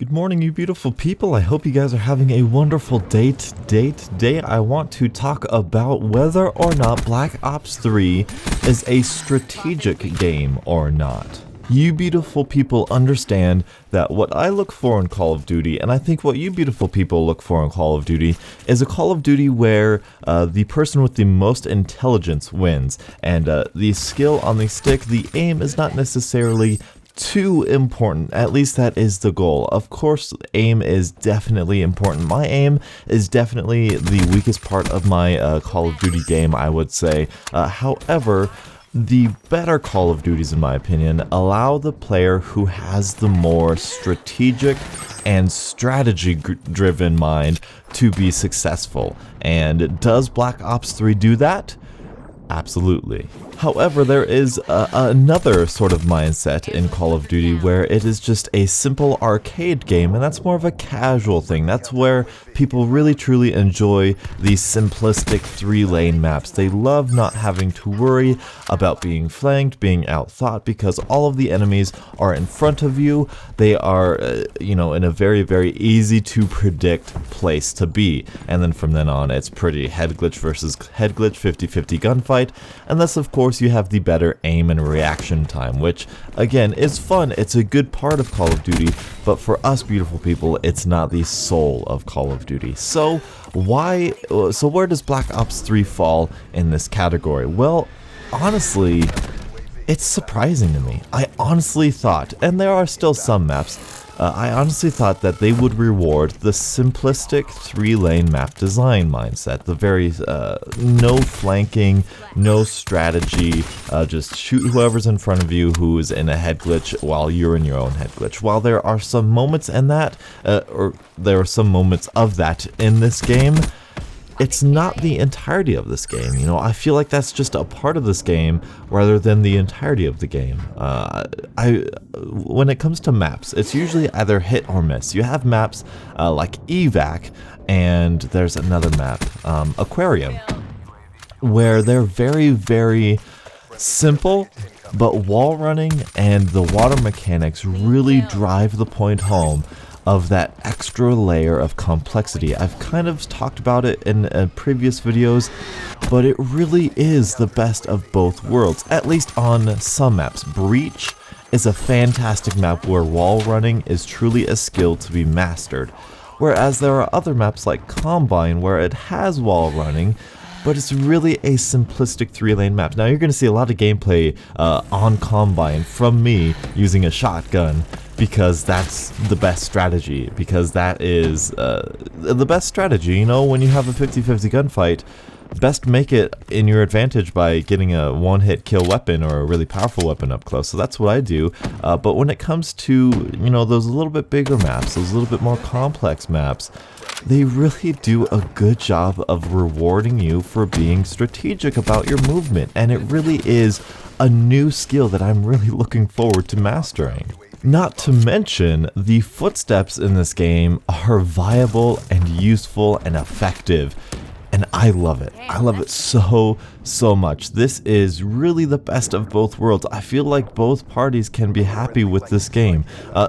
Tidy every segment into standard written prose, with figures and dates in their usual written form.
Good morning, you beautiful people. I hope you guys are having a wonderful day today. Today, I want to talk about whether or not Black Ops 3 is a strategic game or not. You beautiful people understand that what I look for in Call of Duty, and I think what you beautiful people look for in Call of Duty, is a Call of Duty where the person with the most intelligence wins, and the skill on the stick, the aim, is not necessarily too important. At least that is the goal. Of course, aim is definitely important. My aim is definitely the weakest part of my Call of Duty game, I would say. However, the better Call of Duties, in my opinion, allow the player who has the more strategic and strategy-driven mind to be successful. And does Black Ops 3 do that? Absolutely. However, there is another sort of mindset in Call of Duty where it is just a simple arcade game, and that's more of a casual thing. That's where people really truly enjoy these simplistic 3-lane maps. They love not having to worry about being flanked, being outthought, because all of the enemies are in front of you. They are, in a very, very easy to predict place to be. And then from then on, it's pretty head glitch versus head glitch, 50-50 gunfight. Unless, of course, you have the better aim and reaction time, which, again, is fun. It's a good part of Call of Duty, but for us beautiful people, it's not the soul of Call of Duty. So where does Black Ops 3 fall in this category? Well, honestly, it's surprising to me. I honestly thought, and there are still some maps, I honestly thought that they would reward the simplistic 3-lane map design mindset. The very, no flanking, no strategy, just shoot whoever's in front of you who is in a head glitch while you're in your own head glitch. While there are some moments in that, or there are some moments of that in this game, it's not the entirety of this game. I feel like that's just a part of this game rather than the entirety of the game. When it comes to maps, it's usually either hit or miss. You have maps like Evac, and there's another map, Aquarium, where they're very, very simple, but wall running and the water mechanics really drive the point home of that extra layer of complexity. I've kind of talked about it in previous videos, but it really is the best of both worlds, at least on some maps. Breach is a fantastic map where wall running is truly a skill to be mastered, whereas there are other maps like Combine where it has wall running, but it's really a simplistic 3-lane map. Now you're going to see a lot of gameplay on Combine from me using a shotgun, because that's the best strategy, because that is the best strategy. When you have a 50-50 gunfight, best make it in your advantage by getting a one-hit kill weapon or a really powerful weapon up close. So that's what I do. But when it comes to, those a little bit bigger maps, those a little bit more complex maps, they really do a good job of rewarding you for being strategic about your movement. And it really is a new skill that I'm really looking forward to mastering. Not to mention, the footsteps in this game are viable and useful and effective, and I love it. I love it so much. This is really the best of both worlds. I feel like both parties can be happy with this game.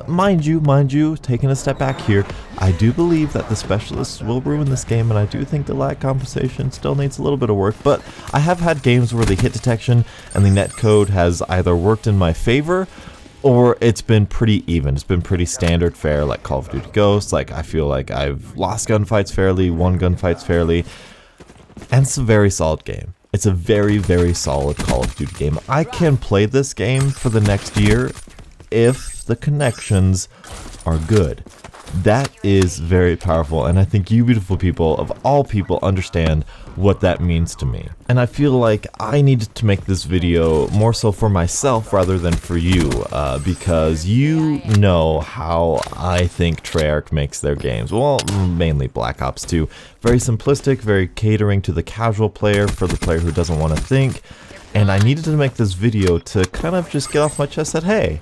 Mind you, taking a step back here, I do believe that the specialists will ruin this game, and I do think the lag compensation still needs a little bit of work, but I have had games where the hit detection and the netcode has either worked in my favor, or it's been pretty even. It's been pretty standard fare, like Call of Duty Ghosts. Like, I feel like I've lost gunfights fairly, won gunfights fairly, and it's a very solid game. It's a very, very solid Call of Duty game. I can play this game for the next year if the connections are good. That is very powerful, and I think you beautiful people, of all people, understand what that means to me. And I feel like I needed to make this video more so for myself rather than for you, because you know how I think Treyarch makes their games. Well, mainly Black Ops 2. Very simplistic, very catering to the casual player, for the player who doesn't want to think. And I needed to make this video to kind of just get off my chest that, hey,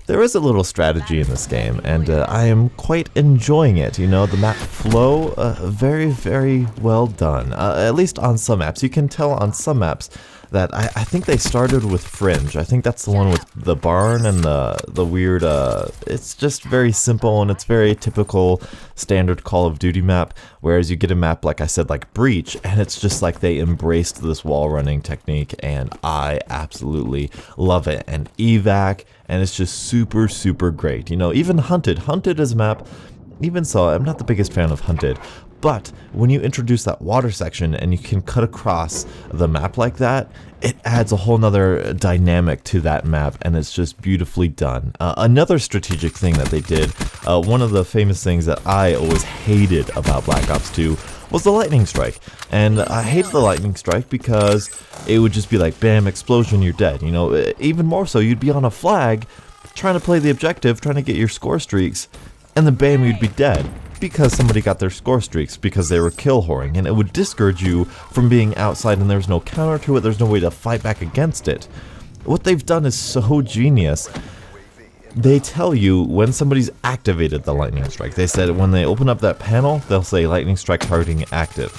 there is a little strategy in this game, and I am quite enjoying it. The map flow, very, very well done. At least on some maps. You can tell on some maps that I think they started with Fringe. I think that's the one with the barn and the weird, it's just very simple and it's very typical standard Call of Duty map, whereas you get a map, like I said, like Breach, and it's just like they embraced this wall running technique, and I absolutely love it. And evac, and it's just super, super great. You know, even Hunted is a map. Even so, I'm not the biggest fan of Hunted, but when you introduce that water section and you can cut across the map like that, it adds a whole nother dynamic to that map, and it's just beautifully done. Another strategic thing that they did, one of the famous things that I always hated about Black Ops 2 was the lightning strike. And I hated the lightning strike because it would just be like, bam, explosion, you're dead. You know, even more so, you'd be on a flag trying to play the objective, trying to get your score streaks, and then bam, you'd be dead because somebody got their score streaks because they were kill whoring, and it would discourage you from being outside, and there's no counter to it, there's no way to fight back against it. What they've done is so genius. They tell you when somebody's activated the lightning strike. They said when they open up that panel, they'll say lightning strike targeting active.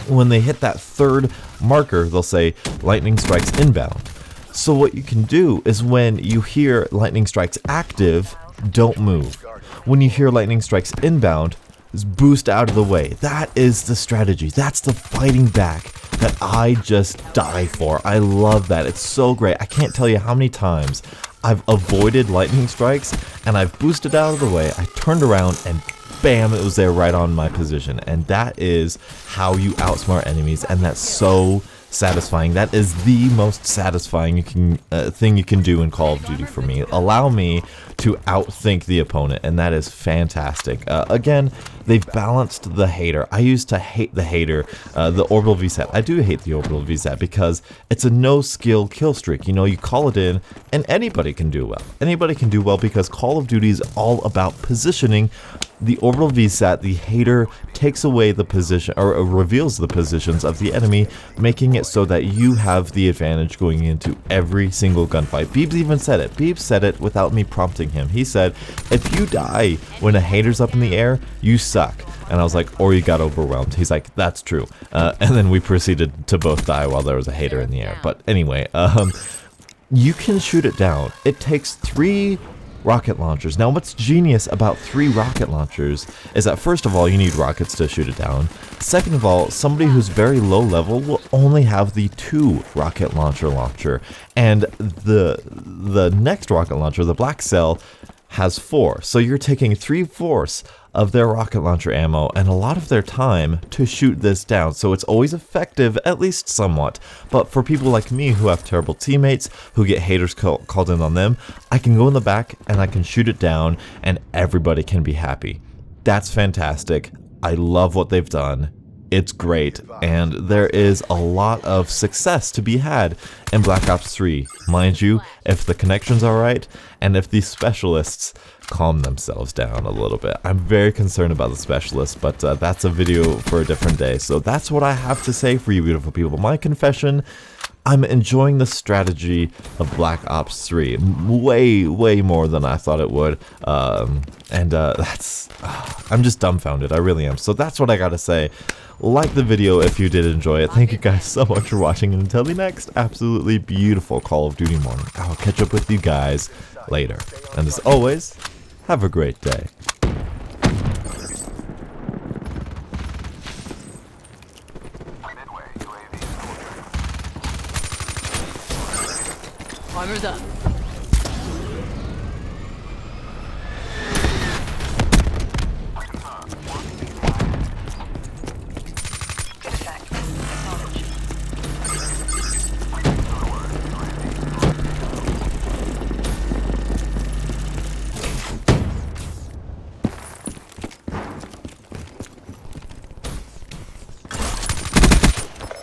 When they hit that third marker, they'll say lightning strikes inbound. So what you can do is when you hear lightning strikes active, don't move. When you hear lightning strikes inbound, just boost out of the way. That is the strategy. That's the fighting back that I just die for. I love that. It's so great. I can't tell you how many times I've avoided lightning strikes and I've boosted out of the way. I turned around and bam, it was there right on my position. And that is how you outsmart enemies, and that's so satisfying. That is the most satisfying thing you can do in Call of Duty for me. Allow me to outthink the opponent, and that is fantastic. Again, they've balanced the hater. I used to hate the hater, the orbital VSAT. I do hate the orbital VSAT because it's a no-skill kill streak. You know, you call it in, and anybody can do well. Anybody can do well because Call of Duty is all about positioning. The orbital VSAT, the hater takes away the position, or reveals the positions of the enemy, making it so that you have the advantage going into every single gunfight. Beebs even said it. Beebs said it without me prompting him. He said, if you die when a hater's up in the air, you suck. And I was like, or you got overwhelmed. He's like, that's true. And then we proceeded to both die while there was a hater in the air. But anyway, you can shoot it down. It takes 3 rocket launchers. Now, what's genius about 3 rocket launchers is that first of all, you need rockets to shoot it down. Second of all, somebody who's very low level will only have the 2 rocket launcher, and the next rocket launcher, the Black Cell, has 4. So you're taking 3/4 of their rocket launcher ammo and a lot of their time to shoot this down. So it's always effective, at least somewhat. But for people like me who have terrible teammates, who get haters called in on them, I can go in the back and I can shoot it down and everybody can be happy. That's fantastic. I love what they've done. It's great, and there is a lot of success to be had in Black Ops 3. Mind you, if the connection's alright, and if these specialists calm themselves down a little bit. I'm very concerned about the specialists, but that's a video for a different day. So that's what I have to say for you beautiful people. My confession, I'm enjoying the strategy of Black Ops 3 way more than I thought it would, that's I'm just dumbfounded. I really am. So that's what I gotta say. Like the video if you did enjoy it. Thank you guys so much for watching, and until the next absolutely beautiful Call of Duty morning, I'll catch up with you guys later. And as always, have a great day. Armor's up.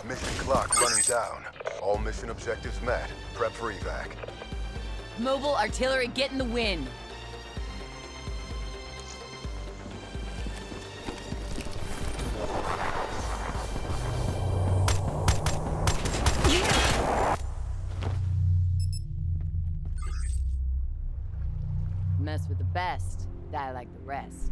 Mission clock running down. All mission objectives met. Prep for evac. Mobile artillery getting the win. Mess with the best, die like the rest.